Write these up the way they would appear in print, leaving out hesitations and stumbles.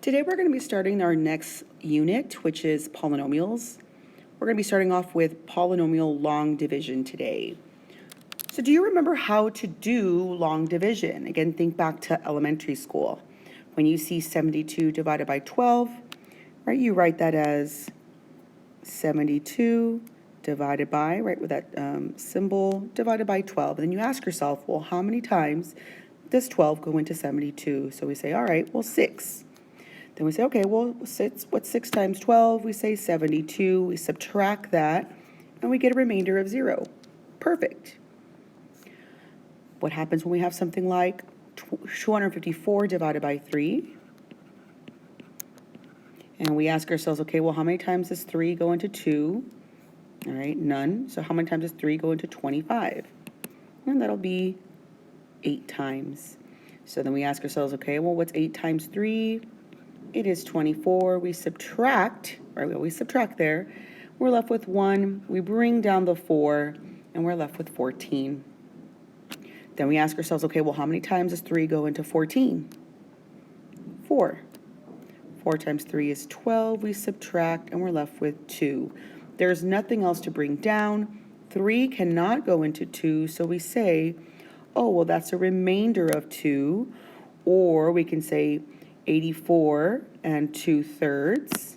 Today we're going to be starting our next unit, which is polynomials. We're going to be starting off with polynomial long division today. So do you remember how to do long division? Again, think back to elementary school. When you see 72 divided by 12, right, you write that as 72 divided by, right, with that symbol, divided by 12. And then you ask yourself, well, how many times does 12 go into 72? So we say, all right, well, 6. Then we say, okay, well, what's 6 times 12? We say 72. We subtract that, and we get a remainder of 0. Perfect. What happens when we have something like 254 divided by 3? And we ask ourselves, okay, well, how many times does 3 go into 2? All right, none. So how many times does 3 go into 25? And that'll be 8 times. So then we ask ourselves, okay, well, what's 8 times 3? It is 24. We subtract, right? We always subtract there. We're left with 1. We bring down the 4, and we're left with 14. Then we ask ourselves, okay, well, how many times does 3 go into 14? 4. 4 times 3 is 12. We subtract, and we're left with 2. There's nothing else to bring down. 3 cannot go into 2, so we say, oh, well, that's a remainder of 2. Or we can say 84 2/3.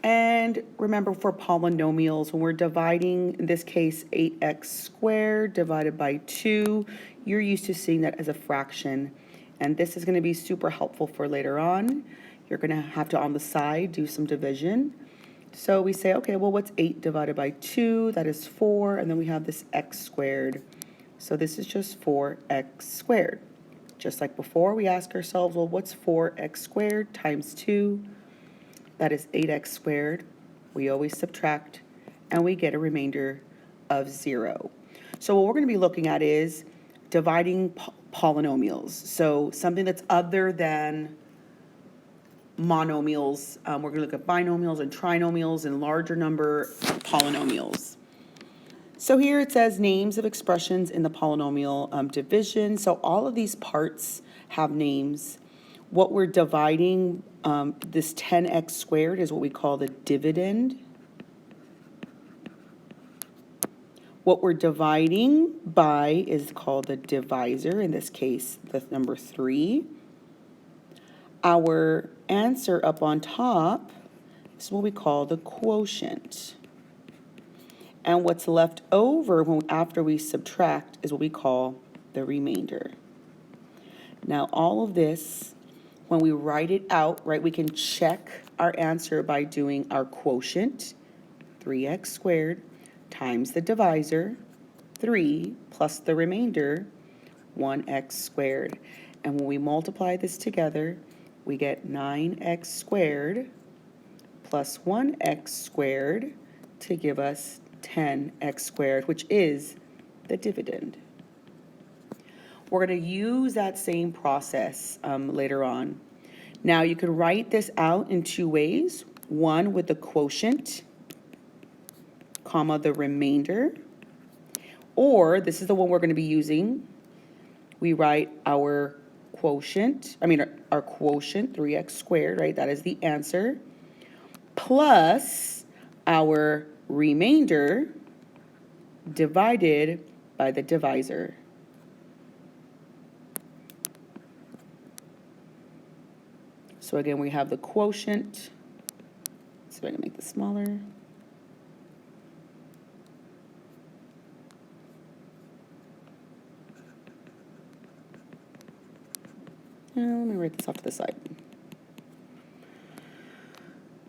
And remember, for polynomials, when we're dividing, in this case, 8x squared divided by 2, you're used to seeing that as a fraction. And this is going to be super helpful for later on. You're going to have to, on the side, do some division. So we say, okay, well, what's 8 divided by 2? That is 4. And then we have this x squared. So this is just 4x squared. Just like before, we ask ourselves, well, what's 4x squared times 2? That is 8x squared. We always subtract, and we get a remainder of 0. So what we're going to be looking at is dividing polynomials. So something that's other than monomials. We're going to look at binomials and trinomials and larger number polynomials. So here it says names of expressions in the polynomial division. So all of these parts have names. What we're dividing, this 10x squared is what we call the dividend. What we're dividing by is called the divisor, in this case, the number 3. Our answer up on top is what we call the quotient. And what's left over after we subtract is what we call the remainder. Now, all of this, when we write it out, right, we can check our answer by doing our quotient, 3x squared, times the divisor, 3, plus the remainder, 1x squared. And when we multiply this together, we get 9x squared plus 1x squared to give us 10x squared, which is the dividend. We're going to use that same process later on. Now, you can write this out in 2 ways. One with the quotient, comma, the remainder. Or, this is the one we're going to be using. We write our quotient, our quotient, 3x squared, right? That is the answer. Plus our remainder divided by the divisor. So again, we have the quotient. Let's see if I can make this smaller. And let me write this off to the side.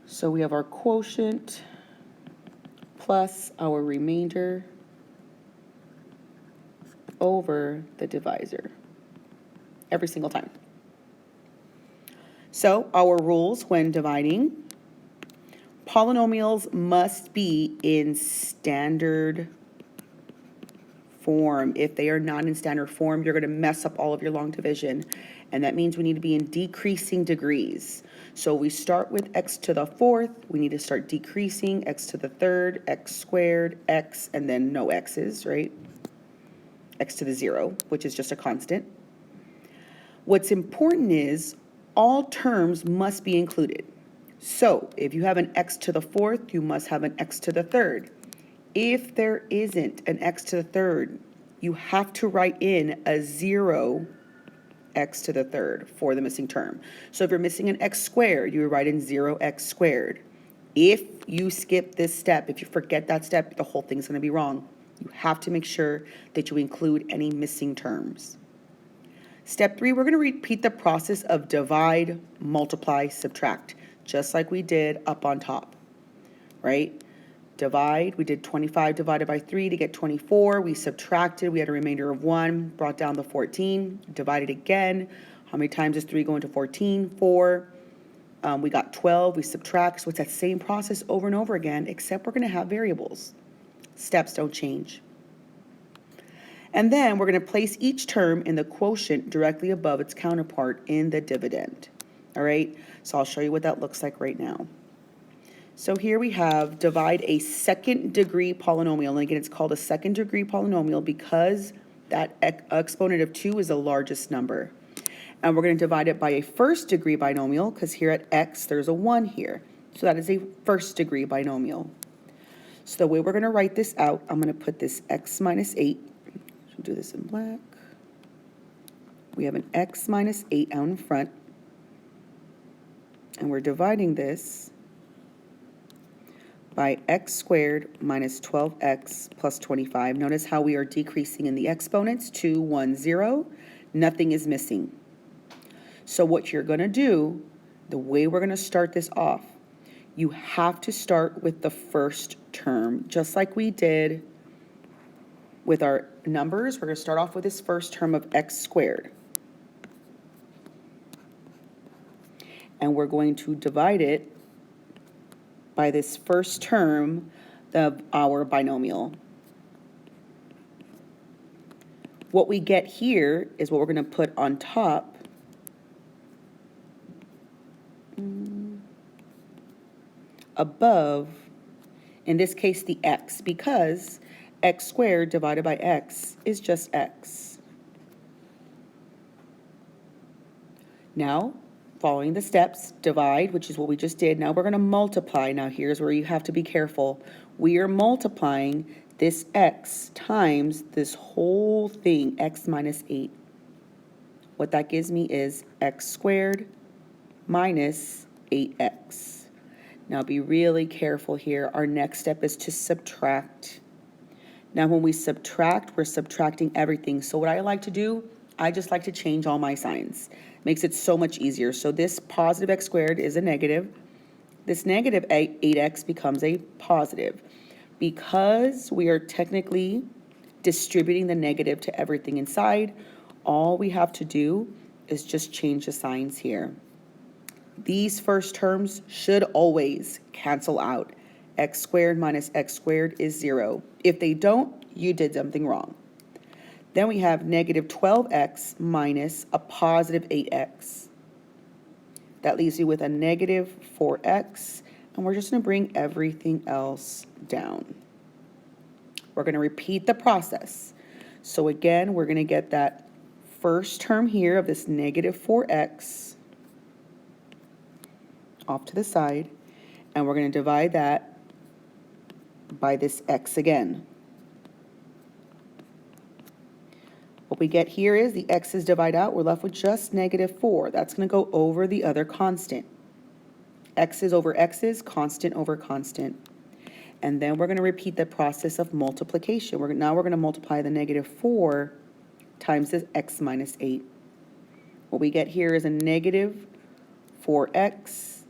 So we have our quotient plus our remainder over the divisor every single time. So our rules when dividing: polynomials must be in standard form. If they are not in standard form, you're going to mess up all of your long division. And that means we need to be in decreasing degrees. So we start with x to the 4th. We need to start decreasing x to the 3rd, x squared, x, and then no x's, right? X to the 0, which is just a constant. What's important is all terms must be included. So if you have an x to the fourth, you must have an x to the third. If there isn't an x to the third, you have to write in a 0 x to the third for the missing term. So if you're missing an x squared, you would write in 0x squared. If you skip this step, if you forget that step, the whole thing's going to be wrong. You have to make sure that you include any missing terms. Step 3, we're going to repeat the process of divide, multiply, subtract, just like we did up on top, right? Divide, we did 25 divided by 3 to get 24. We subtracted, we had a remainder of 1, brought down the 14, divided again. How many times does 3 go into 14? 4. We got 12, we subtract, so it's that same process over and over again, except we're going to have variables. Steps don't change. And then we're going to place each term in the quotient directly above its counterpart in the dividend. All right, so I'll show you what that looks like right now. So here we have divide a second degree polynomial. And again, it's called a second degree polynomial because that exponent of 2 is the largest number. And we're going to divide it by a first degree binomial because here at x, there's a 1 here. So that is a first degree binomial. So the way we're going to write this out, I'm going to put this x minus 8. We'll do this in black. We have an x minus 8 out in front. And we're dividing this by x squared minus 12x plus 25. Notice how we are decreasing in the exponents, 2, 1, 0. Nothing is missing. So what you're going to do, the way we're going to start this off, you have to start with the first term, just like we did with our numbers. We're going to start off with this first term of x squared. And we're going to divide it by this first term of our binomial. What we get here is what we're going to put on top above, in this case, the x, because x squared divided by x is just x. Now, following the steps, divide, which is what we just did. Now we're going to multiply. Now here's where you have to be careful. We are multiplying this x times this whole thing, x minus 8. What that gives me is x squared minus 8x. Now be really careful here. Our next step is to subtract. Now when we subtract, we're subtracting everything. So what I like to do, I just like to change all my signs. Makes it so much easier. So this positive x squared is a negative. This negative 8x becomes a positive. Because we are technically distributing the negative to everything inside, all we have to do is just change the signs here. These first terms should always cancel out. X squared minus x squared is 0. If they don't, you did something wrong. Then we have negative 12x minus a positive 8x. That leaves you with a negative 4x, and we're just going to bring everything else down. We're going to repeat the process. So again, we're going to get that first term here of this negative 4x off to the side, and we're going to divide that by this x again. What we get here is the x's divide out. We're left with just negative 4. That's going to go over the other constant. X's over x's, constant over constant. And then we're going to repeat the process of multiplication. Now we're going to multiply the negative 4 times this x minus 8. What we get here is a negative 4x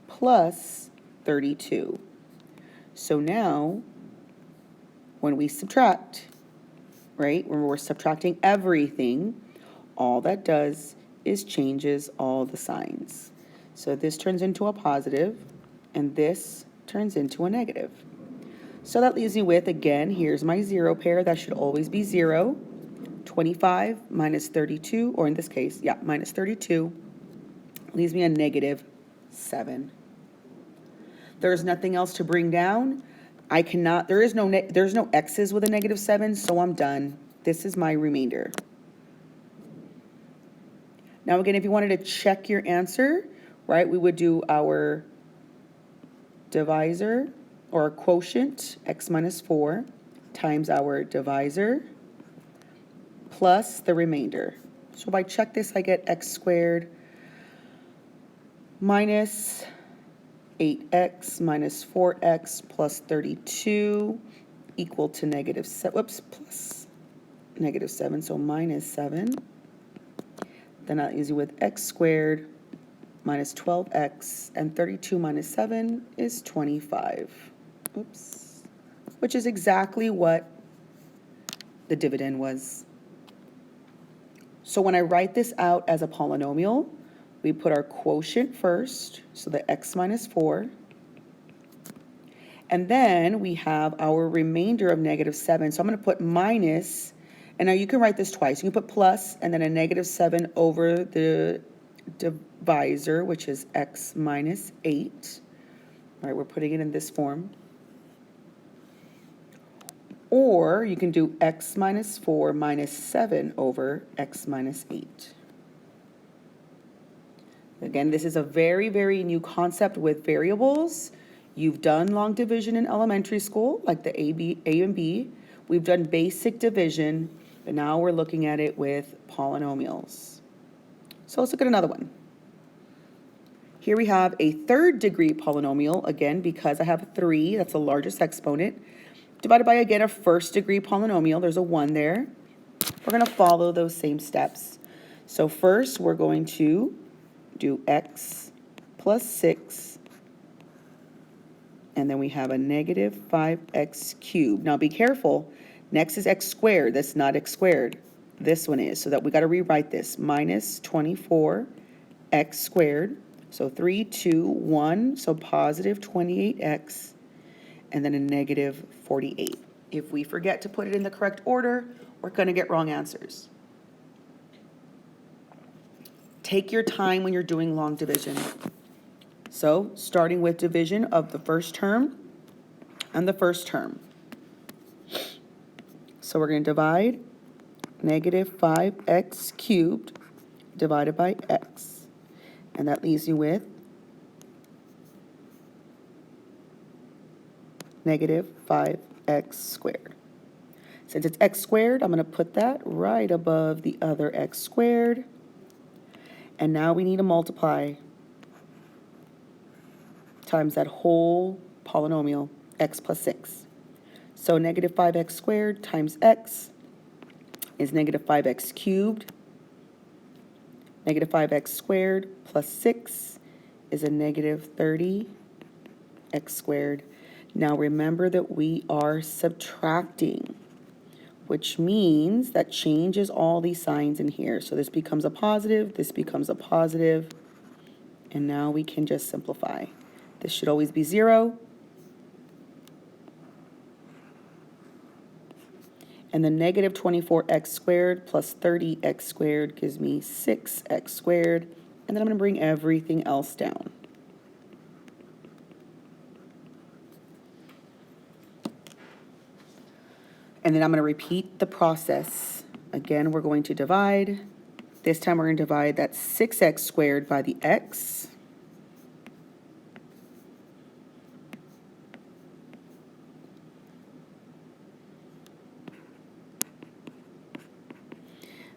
plus 32. So now, when we subtract, right, when we're subtracting everything, all that does is changes all the signs. So this turns into a positive, and this turns into a negative. So that leaves me with, again, here's my 0 pair. That should always be 0. 25 minus 32, or in this case, yeah, minus 32, leaves me a negative 7. There's nothing else to bring down. I cannot, there's no x's with a negative 7, so I'm done. This is my remainder. Now again, if you wanted to check your answer, right, we would do our divisor or quotient, x minus 4, times our divisor plus the remainder. So if I check this, I get x squared minus 8x minus 4x plus 32 equal to plus negative 7, so minus 7. Then I'll easy with x squared minus 12x, and 32 minus 7 is 25. Oops. Which is exactly what the dividend was. So when I write this out as a polynomial, we put our quotient first, so the x minus 4. And then we have our remainder of negative 7. So I'm going to put minus, and now you can write this twice. You can put plus and then a negative 7 over the divisor, which is x minus 8. All right, we're putting it in this form. Or you can do x minus 4 minus 7 over x minus 8. Again, this is a very, very new concept with variables. You've done long division in elementary school, like the A and B. We've done basic division, but now we're looking at it with polynomials. So let's look at another one. Here we have a third degree polynomial, again, because I have 3, that's the largest exponent, divided by, again, a first degree polynomial. There's a 1 there. We're going to follow those same steps. So first, we're going to do x plus 6, and then we have a negative 5x cubed. Now be careful, next is x squared. That's not x squared. This one is, so that we got to rewrite this. Minus 24x squared. So 3, 2, 1, so positive 28x, and then a negative 48. If we forget to put it in the correct order, we're going to get wrong answers. Take your time when you're doing long division. So starting with division of the first term and the first term. So we're going to divide negative 5x cubed divided by x. And that leaves you with negative 5x squared. Since it's x squared, I'm going to put that right above the other x squared. And now we need to multiply times that whole polynomial, x plus 6. So negative 5x squared times x is negative 5x cubed. Negative 5x squared plus 6 is a negative 30x squared. Now remember that we are subtracting, which means that changes all these signs in here. So this becomes a positive, and now we can just simplify. This should always be 0. And the negative 24x squared plus 30x squared gives me 6x squared. And then I'm going to bring everything else down. And then I'm going to repeat the process. Again, we're going to divide. This time we're going to divide that 6x squared by the x.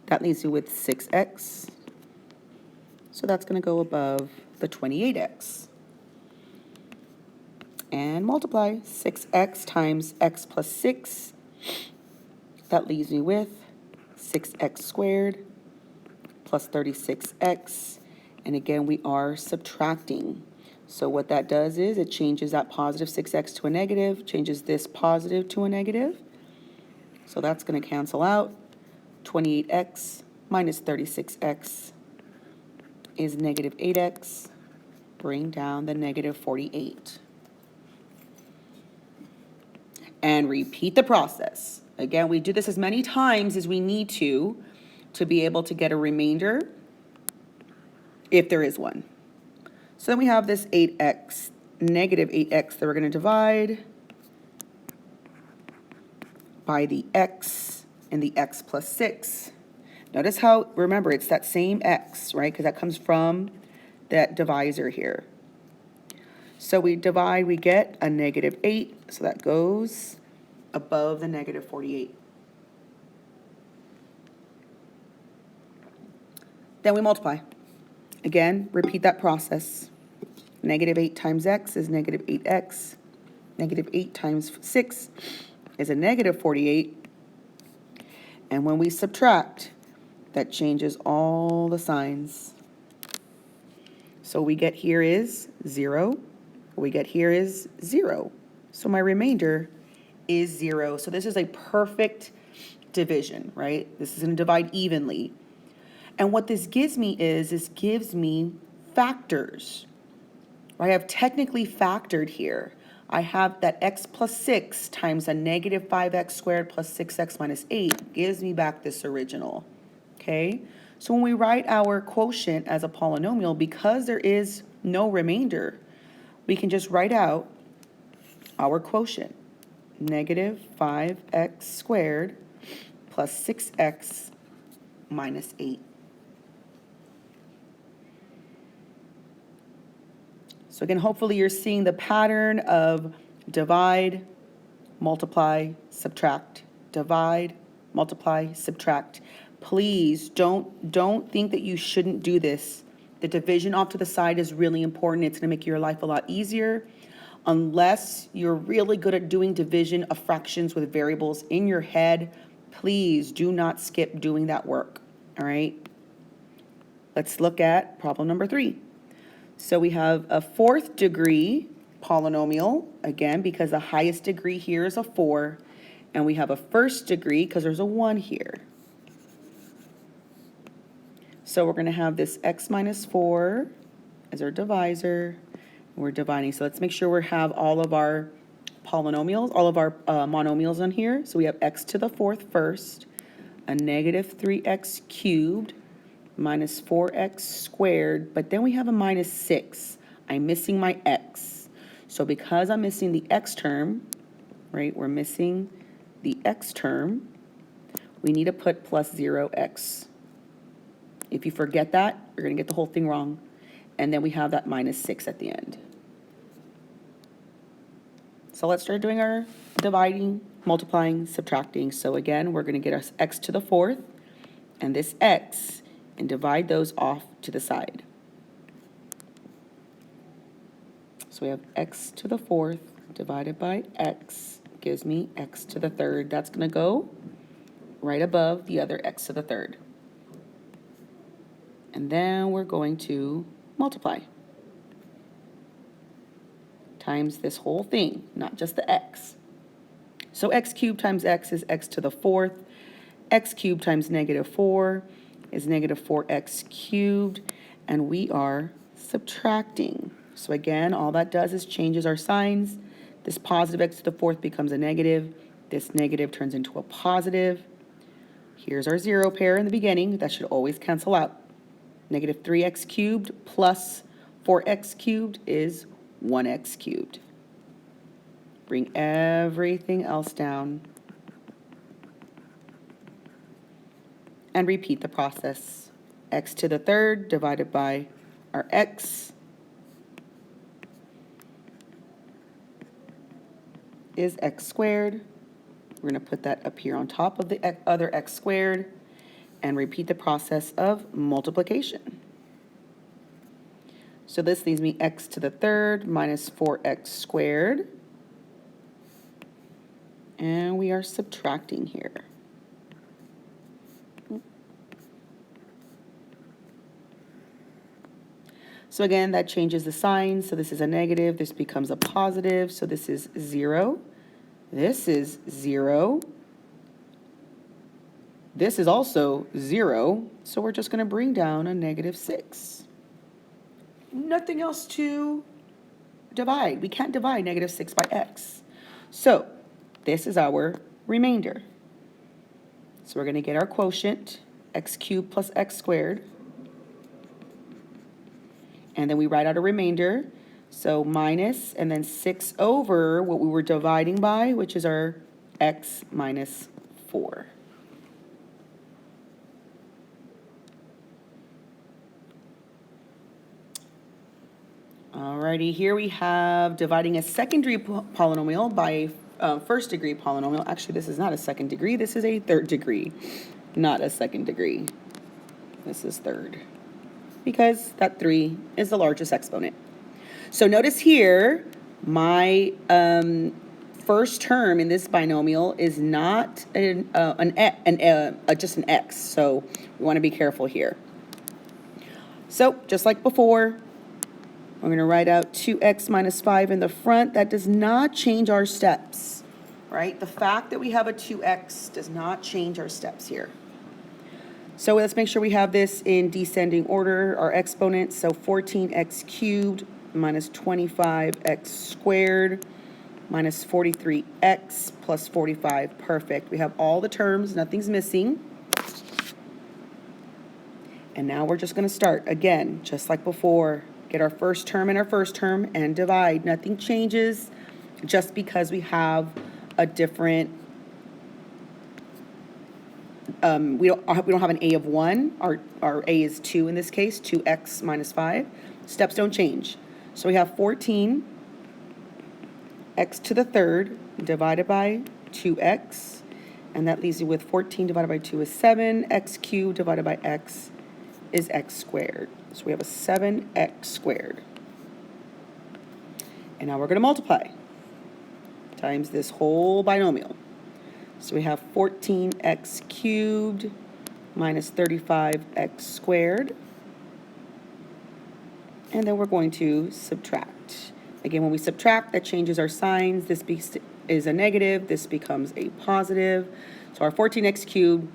That leaves you with 6x. So that's going to go above the 28x. And multiply 6x times x plus 6. That leaves me with 6x squared plus 36x. And again, we are subtracting. So what that does is it changes that positive 6x to a negative, changes this positive to a negative. So that's going to cancel out. 28x minus 36x is negative 8x. Bring down the negative 48. And repeat the process. Again, we do this as many times as we need to be able to get a remainder, if there is one. So then we have this 8x, negative 8x that we're going to divide by the x and the x plus 6. Notice how, remember, it's that same x, right? Because that comes from that divisor here. So we divide, we get a -8, so that goes above the -48. Then we multiply. Again, repeat that process. -8 times x is -8x. -8 times 6 is a -48. And when we subtract, that changes all the signs. So we get here is 0. What we get here is 0. So my remainder is 0. So this is a perfect division, right? This is going to divide evenly. And what this gives me is, this gives me factors. I have technically factored here. I have that x plus 6 times a -5x squared plus 6x minus 8 gives me back this original, okay? So when we write our quotient as a polynomial, because there is no remainder, we can just write out our quotient, -5x squared plus 6x minus 8. So again, hopefully you're seeing the pattern of divide, multiply, subtract, divide, multiply, subtract. Please don't think that you shouldn't do this. The division off to the side is really important. It's going to make your life a lot easier. Unless you're really good at doing division of fractions with variables in your head, please do not skip doing that work. All right? Let's look at problem number 3. So we have a 4th degree polynomial, again, because the highest degree here is a 4, and we have a 1st degree because there's a 1 here. So we're going to have this x minus 4 as our divisor. We're dividing. So let's make sure we have all of our polynomials, all of our monomials on here. So we have x to the 4th first, a -3x cubed, minus 4x squared, but then we have a minus 6. I'm missing my x. So because I'm missing the x term, right, we're missing the x term, we need to put plus 0x. If you forget that, you're going to get the whole thing wrong. And then we have that minus 6 at the end. So let's start doing our dividing, multiplying, subtracting. So again, we're going to get us x to the 4th, and this x, and divide those off to the side. So we have x to the 4th divided by x gives me x to the 3rd. That's going to go right above the other x to the 3rd. And then we're going to multiply times this whole thing, not just the x. So x cubed times x is x to the 4th. X cubed times -4 is -4x cubed, and we are subtracting. So again, all that does is changes our signs. This positive x to the 4th becomes a negative. This negative turns into a positive. Here's our 0 pair in the beginning. That should always cancel out. -3x cubed plus 4x cubed is 1x cubed. Bring everything else down. And repeat the process. X to the 3rd divided by our x is x squared. We're going to put that up here on top of the other x squared and repeat the process of multiplication. So this leaves me x to the 3rd minus 4x squared. And we are subtracting here. So again, that changes the sign. So this is a negative, this becomes a positive. So this is 0. This is 0. This is also 0. So we're just going to bring down a -6. Nothing else to divide. We can't divide -6 by x. So this is our remainder. So we're going to get our quotient, x cubed plus x squared. And then we write out a remainder. So minus, and then 6 over what we were dividing by, which is our x minus 4. Alrighty, here we have dividing a second-degree polynomial by a first-degree polynomial. Actually, this is not a second degree. This is a third degree, not a second degree. This is third, because that 3 is the largest exponent. So notice here, my first term in this binomial is not just an x, so we want to be careful here. So just like before, we're going to write out 2x minus 5 in the front. That does not change our steps, right? The fact that we have a 2x does not change our steps here. So let's make sure we have this in descending order, our exponents. So 14x cubed minus 25x squared minus 43x plus 45. Perfect. We have all the terms. Nothing's missing. And now we're just going to start again, just like before. Get our first term in our first term and divide. Nothing changes just because we have a different, we don't have an a of 1. Our a is 2 in this case, 2x minus 5. Steps don't change. So we have 14 x to the third divided by 2x, and that leaves you with 14 divided by 2 is 7, x cubed divided by x is x squared. So we have a 7x squared. And now we're going to multiply times this whole binomial. So we have 14x cubed minus 35x squared. And then we're going to subtract. Again, when we subtract, that changes our signs. This is a negative. This becomes a positive. So our 14x cubed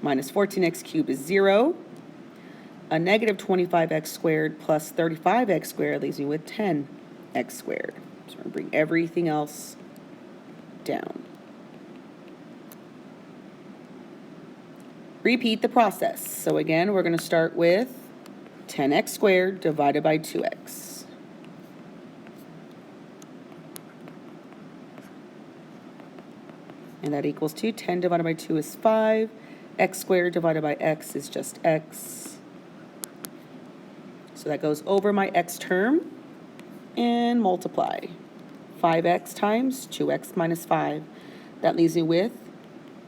minus 14x cubed is 0. A negative 25x squared plus 35x squared leaves me with 10x squared. So we're going to bring everything else down. Repeat the process. So again, we're going to start with 10x squared divided by 2x. And that equals 2. 10 divided by 2 is 5. X squared divided by x is just x. So that goes over my x term and multiply. 5x times 2x minus 5. That leaves me with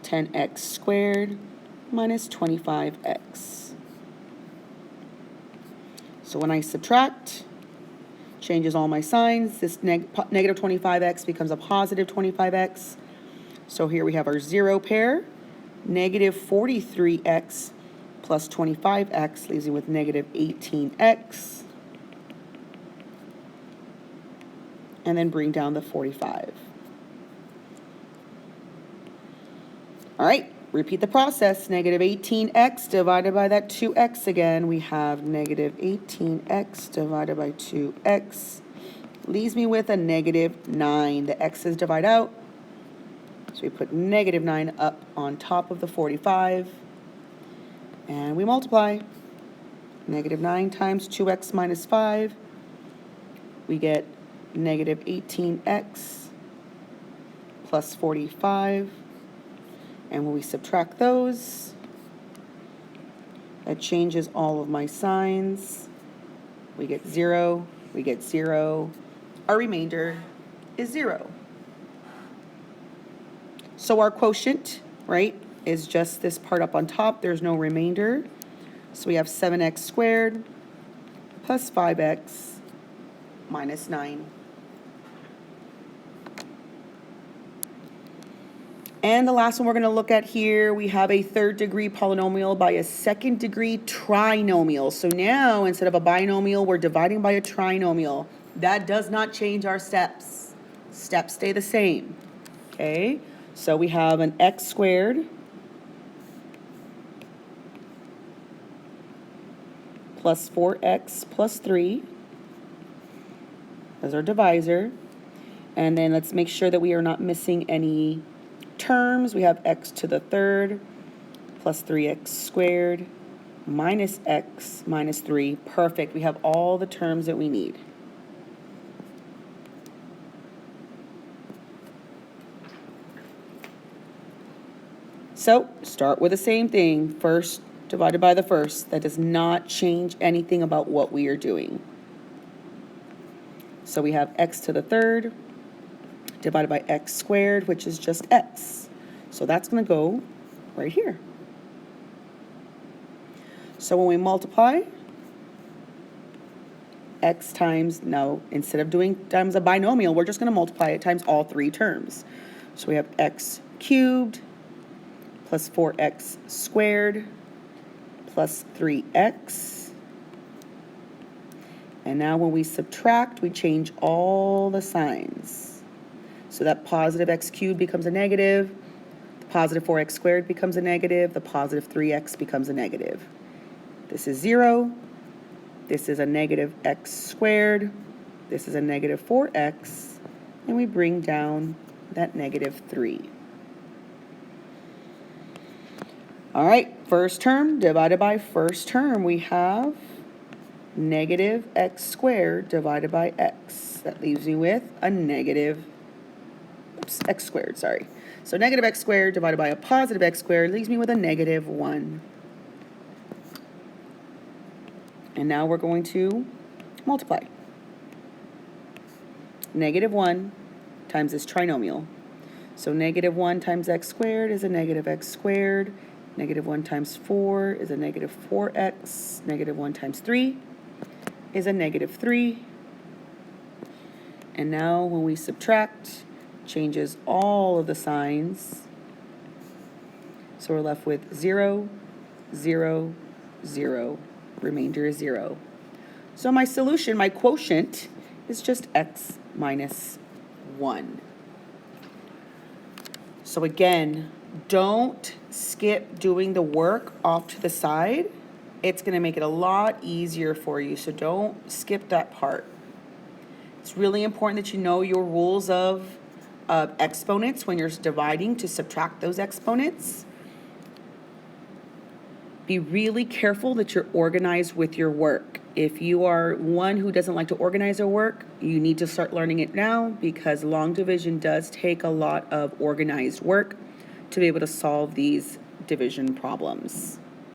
10x squared minus 25x. So when I subtract, changes all my signs. This negative 25x becomes a positive 25x. So here we have our 0 pair. Negative 43x plus 25x leaves me with negative 18x. And then bring down the 45. All right, repeat the process. Negative 18x divided by that 2x again. We have negative 18x divided by 2x. Leaves me with a negative 9. The x's divide out. So we put negative 9 up on top of the 45. And we multiply. Negative 9 times 2x minus 5. We get negative 18x plus 45. And when we subtract those, that changes all of my signs. We get 0. We get 0. Our remainder is 0. So our quotient, right, is just this part up on top. There's no remainder. So we have 7x squared plus 5x minus 9. And the last one we're going to look at here, we have a third degree polynomial by a second degree trinomial. So now, instead of a binomial, we're dividing by a trinomial. That does not change our steps. Steps stay the same. Okay? So we have an x squared plus 4x plus 3 as our divisor. And then let's make sure that we are not missing any terms. We have x to the third plus 3x squared minus x minus 3. Perfect. We have all the terms that we need. So start with the same thing. First divided by the first. That does not change anything about what we are doing. So we have x to the third divided by x squared, which is just x. So that's going to go right here. So when we multiply, x times, no, instead of doing times a binomial, we're just going to multiply it times all three terms. So we have x cubed plus 4x squared plus 3x. And now when we subtract, we change all the signs. So that positive x cubed becomes a negative, the positive 4x squared becomes a negative, the positive 3x becomes a negative. This is 0. This is a negative x squared. This is a negative 4x. And we bring down that negative 3. All right, first term divided by first term, we have negative x squared divided by x. That leaves me with a negative, x squared, sorry. So negative x squared divided by a positive x squared leaves me with a negative 1. And now we're going to multiply. Negative 1 times this trinomial. So negative 1 times x squared is a negative x squared. Negative 1 times 4 is a negative 4x. Negative 1 times 3 is a negative 3. And now when we subtract, changes all of the signs. So we're left with 0, 0, 0. Remainder is 0. So my solution, my quotient, is just x minus 1. So again, don't skip doing the work off to the side. It's going to make it a lot easier for you, so don't skip that part. It's really important that you know your rules of exponents when you're dividing to subtract those exponents. Be really careful that you're organized with your work. If you are one who doesn't like to organize their work, you need to start learning it now, because long division does take a lot of organized work to be able to solve these division problems.